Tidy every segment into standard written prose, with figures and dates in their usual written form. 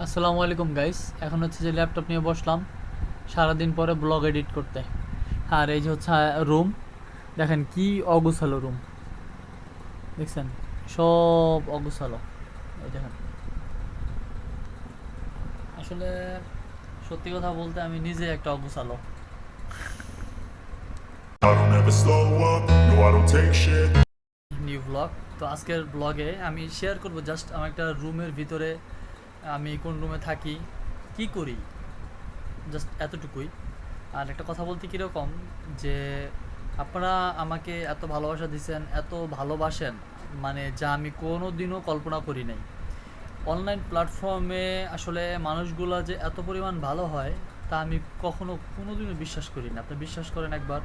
আসসালামু আলাইকুম গাইস। এখন হচ্ছে যে ল্যাপটপ নিয়ে বসলাম সারাদিন পরে ব্লগ এডিট করতে। আর এই যে হচ্ছে রুম, দেখেন কি অগুছালো রুম, দেখছেন? সব অগুছালো। এই দেখেন, আসলে সত্যি কথা বলতে আমি নিজে একটা অগুছালো। I don't ever slow up, no I don't take shit. New blog. তো আজকের ব্লগে আমি শেয়ার করব জাস্ট আমার একটা রুমের ভিতরে আমি কোন রুমে থাকি, কি করি, জাস্ট এতটুকুই। আর একটা কথা বলতে কীরকম, যে আপনারা আমাকে এত ভালোবাসা দিচ্ছেন, এত ভালোবাসেন, মানে যা আমি কোনো দিনও কল্পনা করি নাই। অনলাইন প্ল্যাটফর্মে আসলে মানুষগুলো যে এত পরিমাণ ভালো হয় তা আমি কখনো কোনো দিনও বিশ্বাস করি না। আপনি বিশ্বাস করেন একবার,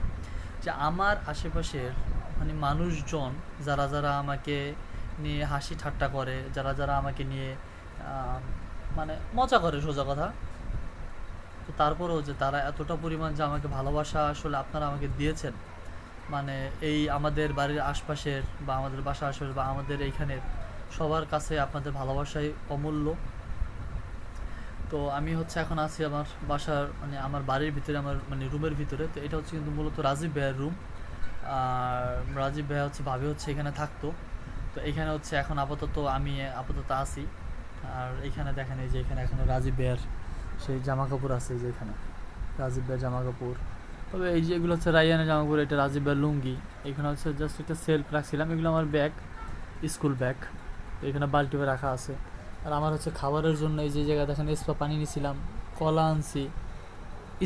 যে আমার আশেপাশের মানে মানুষজন যারা যারা আমাকে নিয়ে হাসি ঠাট্টা করে, যারা যারা আমাকে নিয়ে মানে মজা করে, সোজা কথা, তো তারপরেও যে তারা এতটা পরিমাণ যে আমাকে ভালোবাসা আসলে আপনারা আমাকে দিয়েছেন, মানে এই আমাদের বাড়ির আশপাশের বা আমাদের বাসার আশপাশের বা আমাদের এইখানের সবার কাছে আপনাদের ভালোবাসাই অমূল্য। তো আমি হচ্ছে এখন আছি আমার বাসার মানে আমার বাড়ির ভিতরে, আমার মানে রুমের ভিতরে। তো এটা হচ্ছে কিন্তু মূলত রাজীব ভাইয়ের রুম। আর রাজীব ভাই হচ্ছে ভাবি হচ্ছে এখানে থাকতো। তো এখানে হচ্ছে এখন আমি আপাতত আছি। আর এখানে দেখেন, এই যে এখানে এখনো রাজীব ভাইয়ের সেই জামা কাপড় আছে, এই যে এখানে রাজীব ভাইয়ের জামা কাপড়। তবে এই যে এগুলো হচ্ছে রাইয়ানের জামা কাপড়, এটা রাজীব ভাইয়ের লুঙ্গি। এখানে হচ্ছে জাস্ট একটা সেলফ রাখছিলাম, এগুলো আমার ব্যাগ, স্কুল ব্যাগ। তো এখানে বালতি রাখা আছে। আর আমার হচ্ছে খাবারের জন্য এই যে জায়গায় দেখেন স্পা পানি নিয়েছিলাম, কলা আনছি,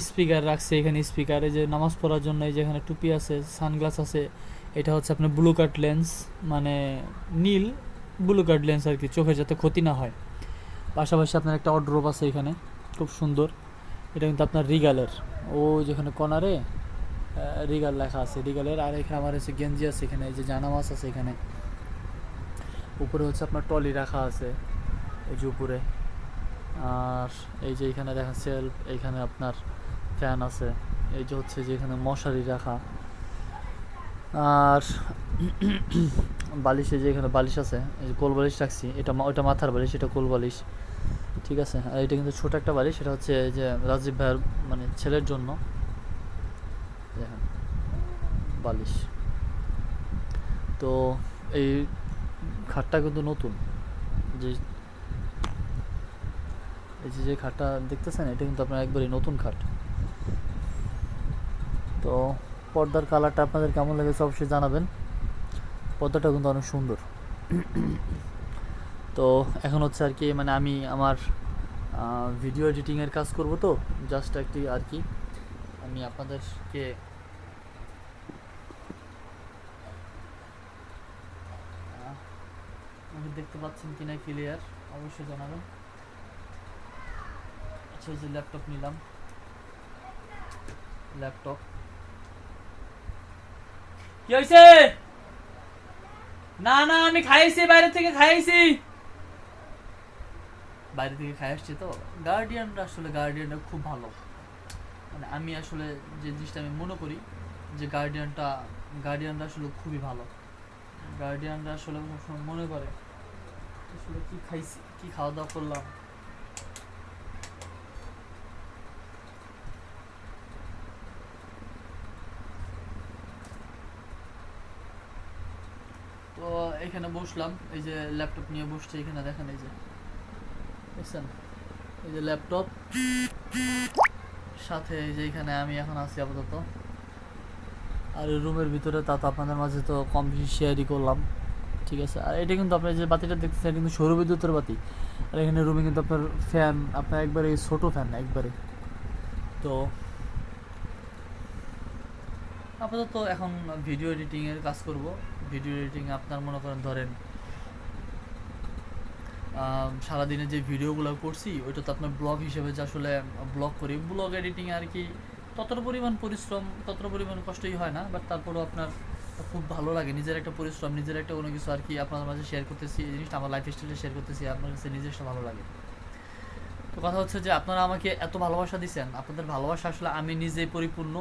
স্পিকার রাখছে এখানে। স্পিকার, এই যে নামাজ পড়ার জন্য এই যে এখানে টুপি আছে, সানগ্লাস আছে। এটা হচ্ছে আপনার ব্লু কাট লেন্স, মানে নীল ব্লু কাট লেন্স আর কি, চোখের যাতে ক্ষতি না হয়। পাশাপাশি আপনার একটা ওয়ারড্রোব আছে এখানে, খুব সুন্দর। এটা কিন্তু আপনার রিগালের, ও যেখানে কর্নারে রিগাল লেখা আছে, রিগালের। আর এখানে আমার হচ্ছে গেঞ্জি আছে, এখানে এই যে জানামাজ আছে এখানে। উপরে হচ্ছে আপনার টলি রাখা আছে এই যে উপরে। আর এই যে এখানে দেখেন সেলফ, এইখানে আপনার ফ্যান আছে। এই যে হচ্ছে যে এখানে মশারি রাখা। আর বালিশে যে এখানে বালিশ আছে, এই যে কোল বালিশ রাখছি, এটা ওটা মাথার বালিশ, এটা কোল বালিশ, ঠিক আছে। আর এটা কিন্তু ছোট একটা বালিশ, সেটা হচ্ছে এই যে রাজীব ভাইয়ের মানে ছেলের জন্য। দেখেন বালিশ। তো এই খাটটা কিন্তু নতুন, যে এই যে যে খাটটা দেখতেছেন, এটা কিন্তু আপনার একবারই নতুন খাট। তো পর্দার কালারটা আপনাদের কেমন লেগেছে অবশ্যই জানাবেন। পর্দাটা কিন্তু অনেক সুন্দর। তো এখন হচ্ছে আর কি, মানে আমি আমার ভিডিও এডিটিংয়ের কাজ করব, তো জাস্ট একটি আর কি আমি আপনাদেরকে আমাকে দেখতে পাচ্ছেন কিনা ক্লিয়ার অবশ্যই জানাবেন। আচ্ছা, এই যে ল্যাপটপ নিলাম, ল্যাপটপ। কি হয়েছে? না না, আমি খাইছি, বাইরে থেকে খাইছি, বাইরে থেকে খাই আসছি। তো গার্ডিয়ানরা খুব ভালো। মানে আমি আসলে যে জিনিসটা আমি মনে করি, যে গার্ডিয়ানরা আসলে খুবই ভালো। গার্ডিয়ানরা আসলে সবসময় মনে করে আসলে কি খাইছি, কি খাওয়া দাওয়া করলাম। তো এখানে বসলাম, এই যে ল্যাপটপ নিয়ে বসছে এখানে, দেখেন এই যে দেখছেন, এই যে ল্যাপটপ সাথে, এই যে এখানে আমি এখন আছি আপাতত। আর রুমের ভিতরে তা তো আপনাদের মাঝে তো কম বেশি শেয়ারই করলাম, ঠিক আছে। আর এটা কিন্তু আপনার যে বাতিটা দেখতেছেন, এটা কিন্তু সৌর বিদ্যুতের বাতি। আর এখানে রুমে কিন্তু আপনার ফ্যান, আপনার একবারে ছোটো ফ্যান একবারে। তো আপাতত এখন ভিডিও এডিটিংয়ের কাজ করব। ভিডিও এডিটিং আপনার মনে করেন ধরেন সারাদিনে যে ভিডিওগুলো করছি ওইটা তো আপনার ব্লগ হিসেবে, যে আসলে ব্লগ করি, ব্লগ এডিটিং আর কি ততটা পরিমাণ পরিশ্রম, ততটা পরিমাণ কষ্টই হয় না। বাট তারপরেও আপনার খুব ভালো লাগে, নিজের একটা পরিশ্রম, নিজের একটা কোনো কিছু আর কি আপনার মাঝে শেয়ার করতেছি, এই জিনিসটা আমার লাইফ স্টাইলে শেয়ার করতেছি, আপনার কাছে নিজস্ব ভালো লাগে। তো কথা হচ্ছে যে আপনারা আমাকে এত ভালোবাসা দিচ্ছেন, আপনাদের ভালোবাসা আসলে আমি নিজেই পরিপূর্ণ।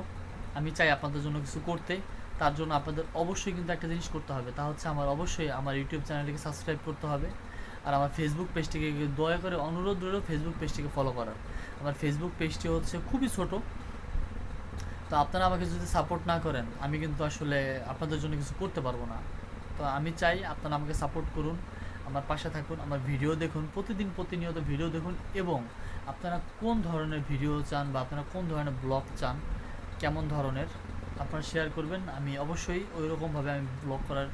আমি চাই আপনাদের জন্য কিছু করতে। তার জন্য আপনাদের অবশ্যই কিন্তু একটা জিনিস করতে হবে, তা হচ্ছে আমার অবশ্যই আমার ইউটিউব চ্যানেলটিকে সাবস্ক্রাইব করতে হবে। আর আমার ফেসবুক পেজটিকে দয়া করে অনুরোধ রইল ফেসবুক পেজটিকে ফলো করার। আমার ফেসবুক পেজটি হচ্ছে খুবই ছোট, তো আপনারা আমাকে যদি সাপোর্ট না করেন আমি কিন্তু আসলে আপনাদের জন্য কিছু করতে পারবো না। তো আমি চাই আপনারা আমাকে সাপোর্ট করুন, আমার পাশে থাকুন, আমার ভিডিও দেখুন, প্রতিদিন প্রতিনিয়ত ভিডিও দেখুন, এবং আপনারা কোন ধরনের ভিডিও চান বা আপনারা কোন ধরনের ব্লগ চান, কেমন ধরনের আপনারা শেয়ার করবেন, আমি অবশ্যই ওই রকমভাবে আমি ব্লগ করার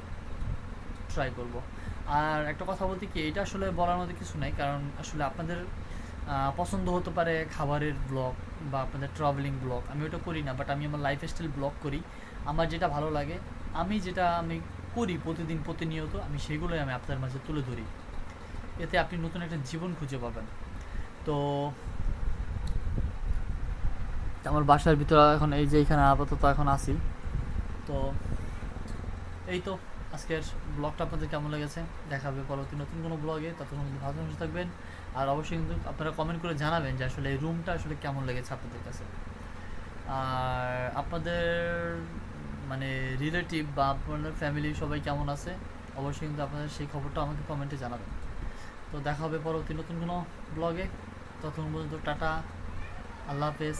ট্রাই করব। আর একটা কথা বলতে কি, এটা আসলে বলার মতো কিছু নাই, কারণ আসলে আপনাদের পছন্দ হতে পারে খাবারের ব্লগ বা আপনাদের ট্রাভেলিং ব্লগ, আমি ওটা করি না, বাট আমি আমার লাইফস্টাইল ব্লগ করি। আমার যেটা ভালো লাগে, আমি করি প্রতিদিন প্রতিনিয়ত, আমি সেগুলোই আমি আপনার মাঝে তুলে ধরি। এতে আপনি নতুন একটা জীবন খুঁজে পাবেন। তো আমার বাসার ভিতরে এখন এই যে এখানে আপাতত এখন আসি। তো এই তো আজকের ব্লগটা আপনাদের কেমন লেগেছে, দেখা হবে পরবর্তী নতুন কোনো ব্লগে। ততক্ষণ ভালো সুস্থ থাকবেন, আর অবশ্যই কিন্তু আপনারা কমেন্ট করে জানাবেন যে আসলে এই রুমটা আসলে কেমন লেগেছে আপনাদের কাছে। আর আপনাদের মানে রিলেটিভ বা আপনাদের ফ্যামিলি সবাই কেমন আছে, অবশ্যই কিন্তু আপনাদের সেই খবরটা আমাকে কমেন্টে জানাবেন। তো দেখা হবে পরবর্তী নতুন কোনো ব্লগে। ততক্ষণ পর্যন্ত টাটা, আল্লাহ হাফেজ।